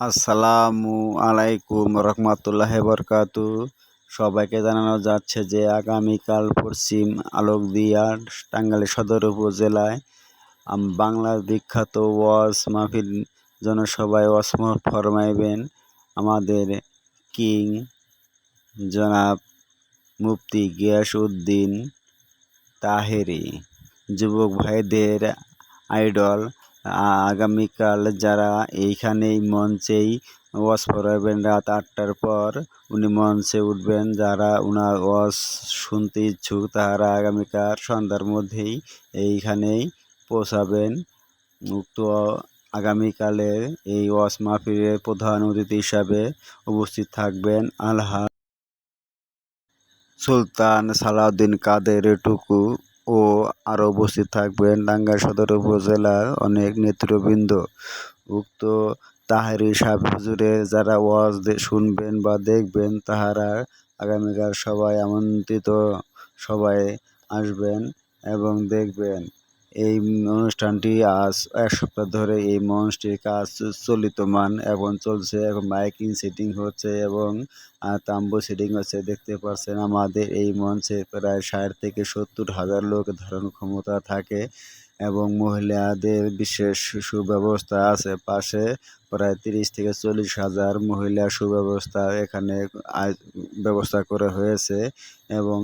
আসসালামু আলাইকুম রহমতুল্লাহি বরকাতু। সবাইকে জানানো যাচ্ছে যে আগামীকাল পশ্চিম আলোকদিয়া টাঙ্গাইল সদর উপজেলায় বাংলার বিখ্যাত ওয়াজ মাহফিল জনসভায় ওয়াজ ফরমাইবেন আমাদের কিং জনাব মুফতি গিয়াসউদ্দিন তাহেরি, যুবক ভাইদের আইডল। আগামীকাল যারা এইখানেই মঞ্চেই ওয়াজ পড়াবেন রাত 8টার পর উনি মঞ্চে উঠবেন। যারা উনার ওয়াজ শুনতে ইচ্ছুক তাহারা আগামীকাল সন্ধ্যার মধ্যেই এইখানেই পৌঁছাবেন। উক্ত আগামীকালের এই ওয়াজ মাহফিলের প্রধান অতিথি হিসাবে উপস্থিত থাকবেন আলহাজ সুলতান সালাউদ্দিন কাদের টুকু ও আরও উপস্থিত থাকবেন টাঙ্গাইল সদর উপজেলার অনেক নেতৃবৃন্দ। উক্ত তাহেরি সাহেব হুজুরের যারা ওয়াজ শুনবেন বা দেখবেন তাহারা আগামীকাল সবাই আমন্ত্রিত, সবাই আসবেন এবং দেখবেন। এই অনুষ্ঠানটি আজ 1 সপ্তাহ ধরে এই মঞ্চটির কাজ চলিতমান, এখন চলছে। এখন মাইকিং সেটিং হচ্ছে এবং তাম্বু সেটিং হচ্ছে। দেখতে পাচ্ছেন আমাদের এই মঞ্চে প্রায় 60 থেকে 70 হাজার লোক ধারণ ক্ষমতা থাকে এবং মহিলাদের বিশেষ সুব্যবস্থা আছে। পাশে প্রায় 30 থেকে 40 হাজার মহিলা সুব্যবস্থা এখানে ব্যবস্থা করা হয়েছে এবং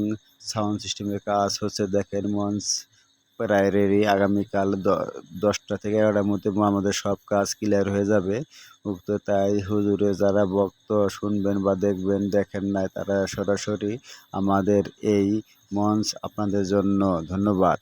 সাউন্ড সিস্টেমের কাজ হচ্ছে। দেখেন মঞ্চ প্রায় রেডি। আগামীকাল 10টা থেকে 11টার মধ্যে আমাদের সব কাজ ক্লিয়ার হয়ে যাবে। উক্ত তাই হুজুরে যারা বক্ত শুনবেন বা দেখেন নাই তারা সরাসরি আমাদের এই মঞ্চ আপনাদের জন্য। ধন্যবাদ।